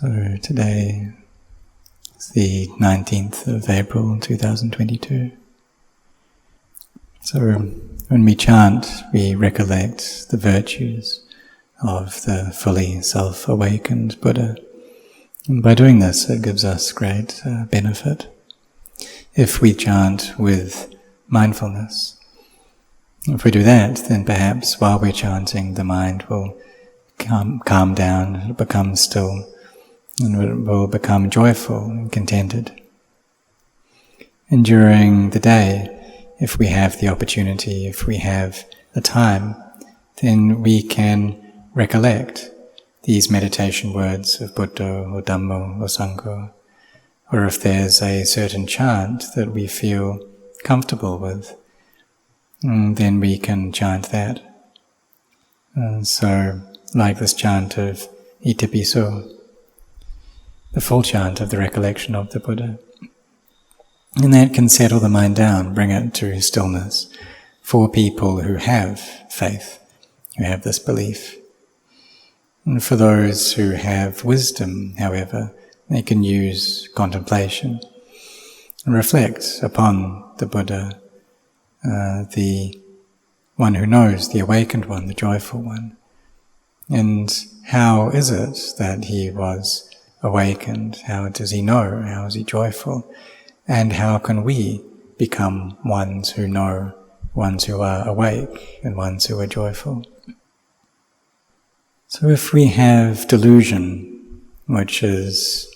So today is the 19th of April 2022. So when we chant, we recollect the virtues of the fully self-awakened Buddha. And by doing this, it gives us great benefit. If we chant with mindfulness, if we do that, then perhaps while we're chanting, the mind will calm down, become still, and it will become joyful and contented. And during the day, if we have the opportunity, if we have the time, then we can recollect these meditation words of Buddha or Dhamma or Sangha, or if there's a certain chant that we feel comfortable with, then we can chant that. So, like this chant of Itapiso, the full chant of the recollection of the Buddha. And that can settle the mind down, bring it to stillness for people who have faith, who have this belief. And for those who have wisdom, however, they can use contemplation and reflect upon the Buddha, the one who knows, the awakened one, the joyful one. And how is it that he was awakened? How does he know? How is he joyful? And how can we become ones who know, ones who are awake, and ones who are joyful? So if we have delusion, which is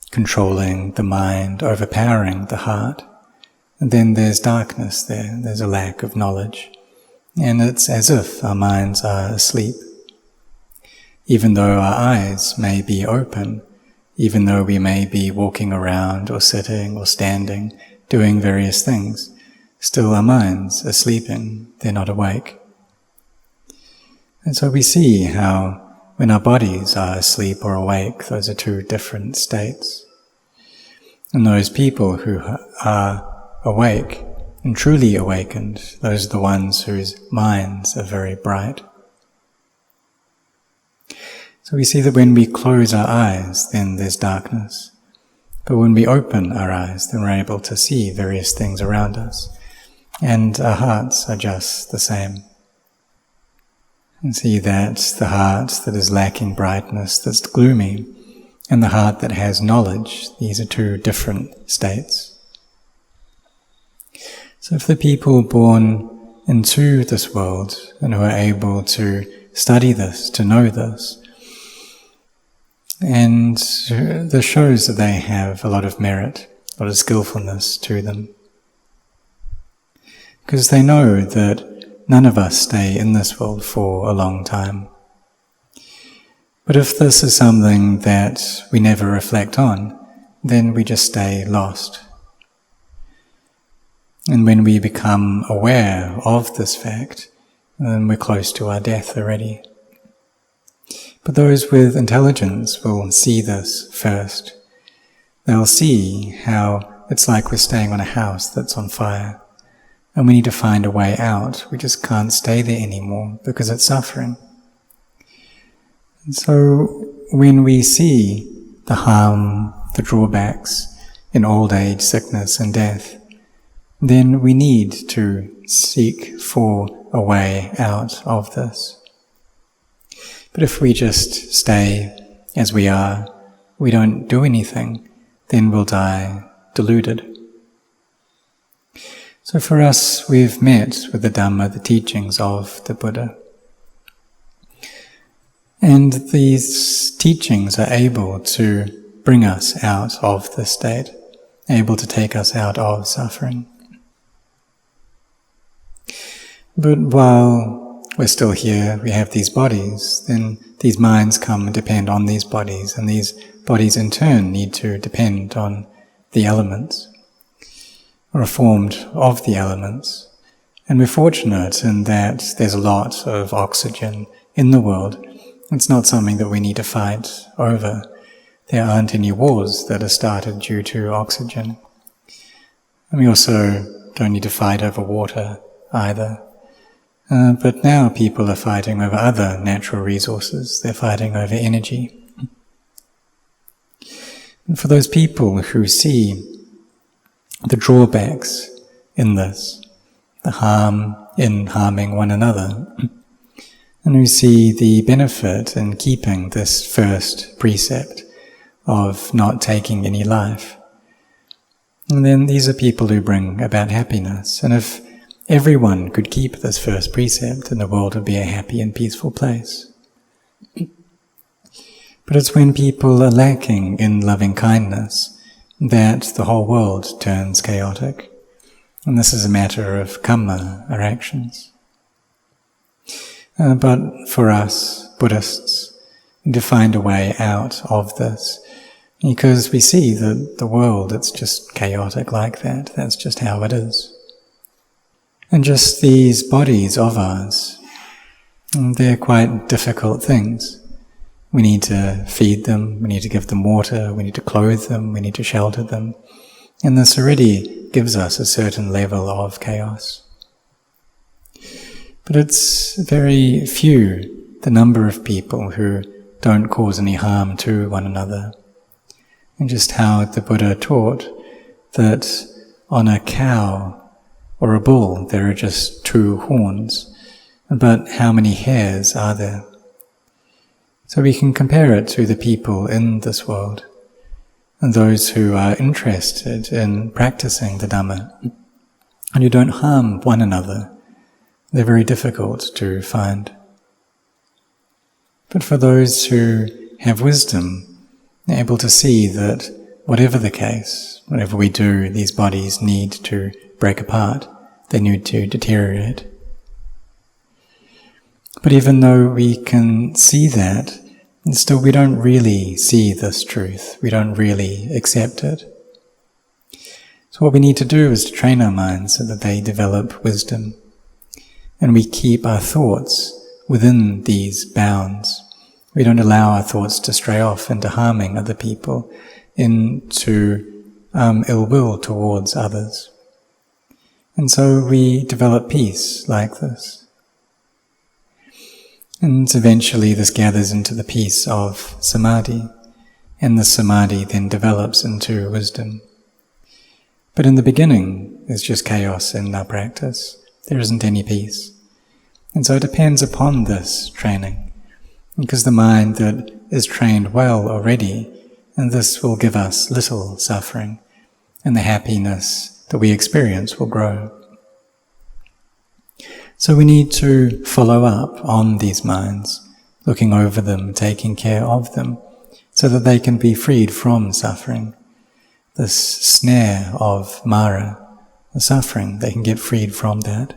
controlling the mind, overpowering the heart, then there's darkness there, there's a lack of knowledge. And it's as if our minds are asleep. Even though our eyes may be open, even though we may be walking around or sitting or standing, doing various things, still our minds are sleeping, they're not awake. And so we see how when our bodies are asleep or awake, those are two different states. And those people who are awake and truly awakened, those are the ones whose minds are very bright. So we see that when we close our eyes, then there's darkness. But when we open our eyes, then we're able to see various things around us. And our hearts are just the same. And see that the heart that is lacking brightness, that's gloomy, and the heart that has knowledge, these are two different states. So if the people born into this world and who are able to study this, to know this, and this shows that they have a lot of merit, a lot of skillfulness to them. Because they know that none of us stay in this world for a long time. But if this is something that we never reflect on, then we just stay lost. And when we become aware of this fact, then we're close to our death already. But those with intelligence will see this first. They'll see how it's like we're staying on a house that's on fire, and we need to find a way out. We just can't stay there anymore because it's suffering. And so when we see the harm, the drawbacks in old age, sickness and death, then we need to seek for a way out of this. But if we just stay as we are, we don't do anything, then we'll die deluded. So for us, we've met with the Dhamma, the teachings of the Buddha. And these teachings are able to bring us out of this state, able to take us out of suffering. But while we're still here, we have these bodies, then these minds come and depend on these bodies, and these bodies in turn need to depend on the elements, or are formed of the elements. And we're fortunate in that there's a lot of oxygen in the world. It's not something that we need to fight over. There aren't any wars that are started due to oxygen. And we also don't need to fight over water either. But now people are fighting over other natural resources. They're fighting over energy. And for those people who see the drawbacks in this, the harm in harming one another, and who see the benefit in keeping this first precept of not taking any life, and then these are people who bring about happiness. And if everyone could keep this first precept, then the world would be a happy and peaceful place. But it's when people are lacking in loving kindness that the whole world turns chaotic. And this is a matter of karma, our actions. But for us, Buddhists, to find a way out of this, because we see that the world, it's just chaotic like that. That's just how it is. And just these bodies of ours, they're quite difficult things. We need to feed them, we need to give them water, we need to clothe them, we need to shelter them. And this already gives us a certain level of chaos. But it's very few, the number of people who don't cause any harm to one another. And just how the Buddha taught that on a cow or a bull there are just 2 horns, but how many hairs are there? So we can compare it to the people in this world, and those who are interested in practicing the Dhamma, and who don't harm one another. They're very difficult to find. But for those who have wisdom, they're able to see that whatever the case, whatever we do, these bodies need to break apart, they need to deteriorate. But even though we can see that, still we don't really see this truth, we don't really accept it. So what we need to do is to train our minds so that they develop wisdom, and we keep our thoughts within these bounds. We don't allow our thoughts to stray off into harming other people, into ill will towards others. And so we develop peace like this. And eventually this gathers into the peace of Samadhi, and the Samadhi then develops into wisdom. But in the beginning, there's just chaos in our practice. There isn't any peace. And so it depends upon this training, because the mind that is trained well already, and this will give us little suffering, and the happiness that we experience will grow. So we need to follow up on these minds, looking over them, taking care of them, so that they can be freed from suffering. This snare of Mara, the suffering, they can get freed from that.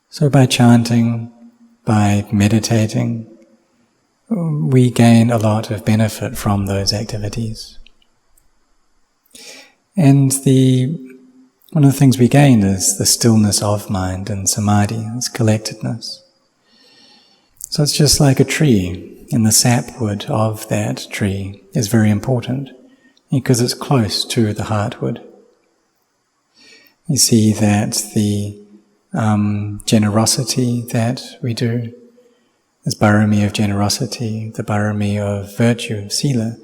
So by chanting, by meditating, we gain a lot of benefit from those activities. And one of the things we gain is the stillness of mind and Samadhi, it's collectedness. So it's just like a tree, and the sapwood of that tree is very important because it's close to the heartwood. You see that the generosity that we do, this barami of generosity, the barami of virtue, of sila,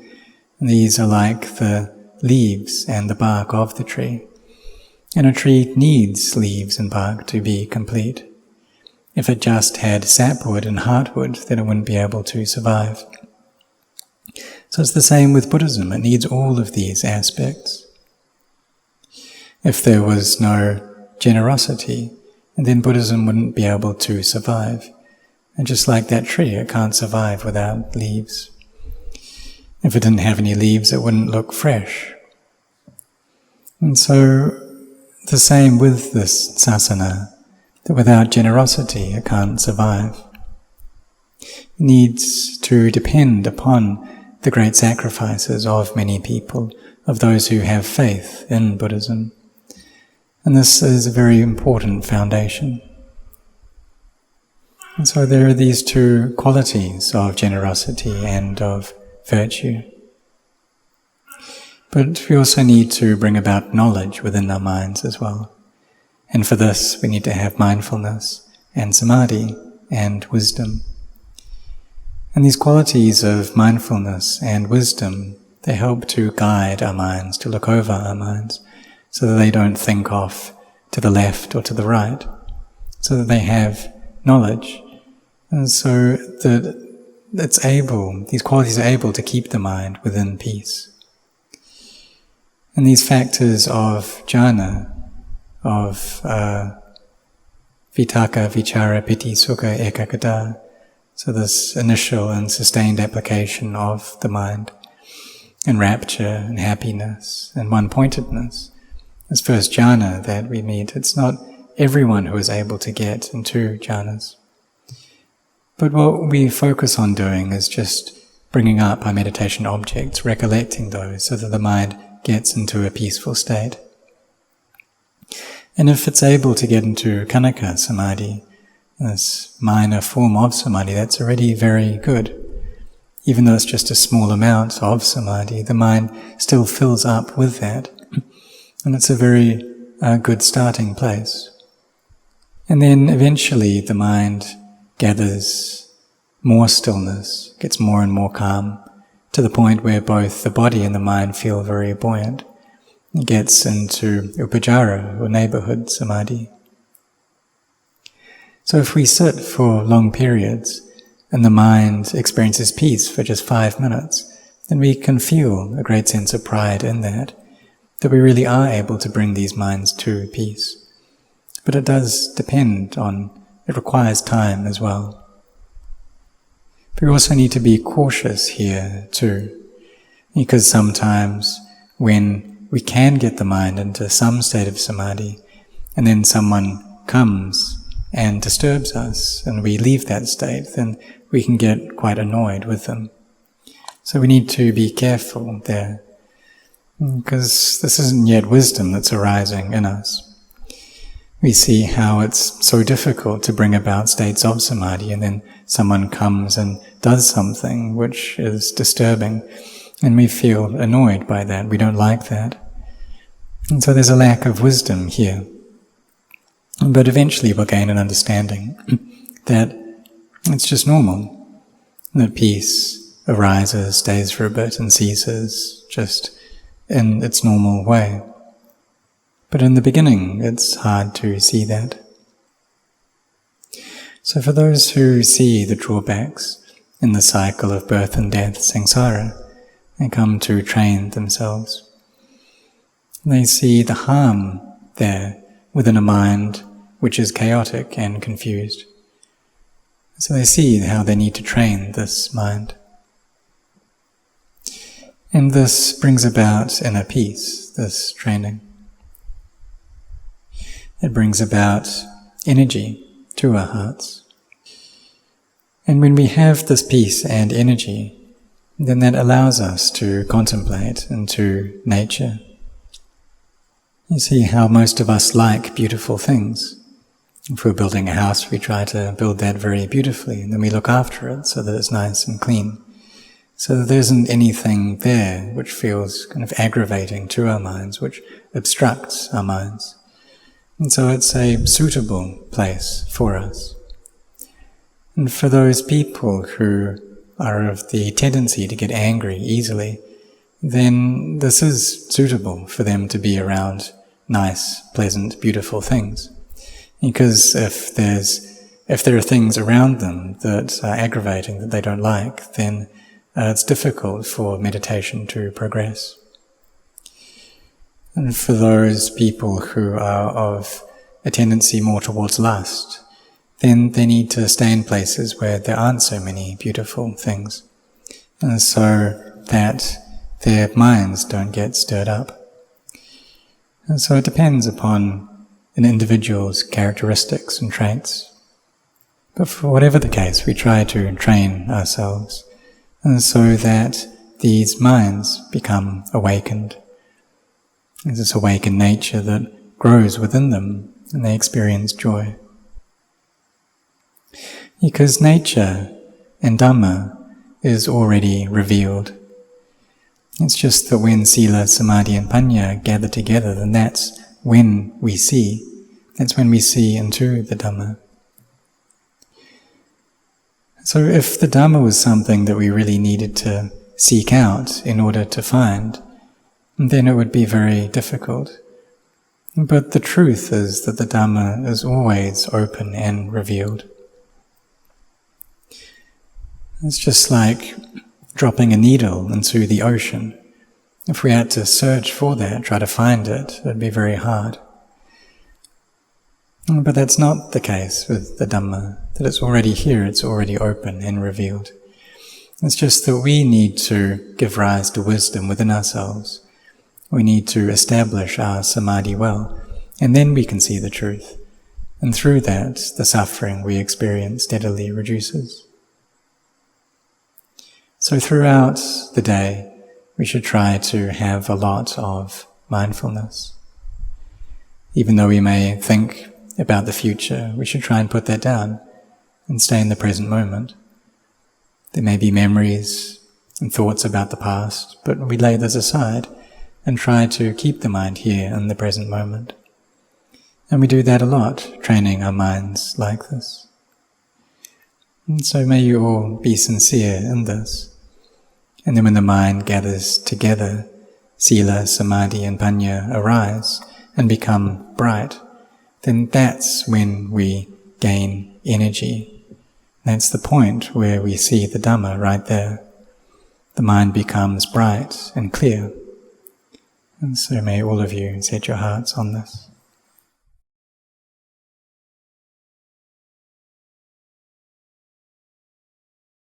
and these are like the leaves and the bark of the tree. And a tree needs leaves and bark to be complete. If it just had sapwood and heartwood, then it wouldn't be able to survive. So it's the same with Buddhism, it needs all of these aspects. If there was no generosity, then Buddhism wouldn't be able to survive. And just like that tree, it can't survive without leaves. If it didn't have any leaves, it wouldn't look fresh. And so, the same with this sasana, that without generosity, it can't survive. It needs to depend upon the great sacrifices of many people, of those who have faith in Buddhism. And this is a very important foundation. And so there are these 2 qualities of generosity and of virtue. But we also need to bring about knowledge within our minds as well. And for this, we need to have mindfulness and Samadhi and wisdom. And these qualities of mindfulness and wisdom, they help to guide our minds, to look over our minds, so that they don't think off to the left or to the right, so that they have knowledge, and so that these qualities are able to keep the mind within peace. And these factors of jhana, of vitaka, vichara, piti, sukha, ekaggata, so this initial and sustained application of the mind, and rapture, and happiness, and one-pointedness, this first jhana that we meet, it's not everyone who is able to get into jhanas. But what we focus on doing is just bringing up our meditation objects, recollecting those, so that the mind gets into a peaceful state. And if it's able to get into Khanika Samadhi, this minor form of Samadhi, that's already very good. Even though it's just a small amount of Samadhi, the mind still fills up with that. And it's a very good starting place. And then eventually the mind gathers more stillness, gets more and more calm, to the point where both the body and the mind feel very buoyant. It gets into upajjhara, or neighborhood samadhi. So if we sit for long periods and the mind experiences peace for just 5 minutes, then we can feel a great sense of pride in that we really are able to bring these minds to peace. But it does depend on, it requires time as well. But we also need to be cautious here too, because sometimes when we can get the mind into some state of samadhi, and then someone comes and disturbs us, and we leave that state, then we can get quite annoyed with them. So we need to be careful there, because this isn't yet wisdom that's arising in us. We see how it's so difficult to bring about states of samadhi, and then someone comes and does something which is disturbing, and we feel annoyed by that. We don't like that. And so there's a lack of wisdom here. But eventually we'll gain an understanding that it's just normal, that peace arises, stays for a bit, and ceases just in its normal way. But in the beginning, it's hard to see that. So for those who see the drawbacks in the cycle of birth and death, samsara, they come to train themselves. They see the harm there within a mind which is chaotic and confused. So they see how they need to train this mind. And this brings about inner peace, this training. It brings about energy to our hearts. And when we have this peace and energy, then that allows us to contemplate into nature. You see how most of us like beautiful things. If we're building a house, we try to build that very beautifully, and then we look after it so that it's nice and clean. So that there isn't anything there which feels kind of aggravating to our minds, which obstructs our minds. And so it's a suitable place for us. And for those people who are of the tendency to get angry easily, then this is suitable for them to be around nice, pleasant, beautiful things. Because if there are things around them that are aggravating, that they don't like, then it's difficult for meditation to progress. And for those people who are of a tendency more towards lust, then they need to stay in places where there aren't so many beautiful things, and so that their minds don't get stirred up. And so it depends upon an individual's characteristics and traits. But for whatever the case, we try to train ourselves, and so that these minds become awakened. There's this awakened nature that grows within them, and they experience joy. Because nature and Dhamma is already revealed. It's just that when Sila, Samadhi and Panya gather together, then that's when we see. That's when we see into the Dhamma. So if the Dhamma was something that we really needed to seek out in order to find, then it would be very difficult. But the truth is that the Dhamma is always open and revealed. It's just like dropping a needle into the ocean. If we had to search for that, try to find it, it would be very hard. But that's not the case with the Dhamma, that it's already here, it's already open and revealed. It's just that we need to give rise to wisdom within ourselves. We need to establish our Samadhi well, and then we can see the truth. And through that, the suffering we experience steadily reduces. So throughout the day, we should try to have a lot of mindfulness. Even though we may think about the future, we should try and put that down and stay in the present moment. There may be memories and thoughts about the past, but we lay those aside and try to keep the mind here in the present moment. And we do that a lot, training our minds like this. And so may you all be sincere in this. And then when the mind gathers together, Sila, Samadhi and Panya arise and become bright, then that's when we gain energy. That's the point where we see the Dhamma right there. The mind becomes bright and clear. And so may all of you set your hearts on this.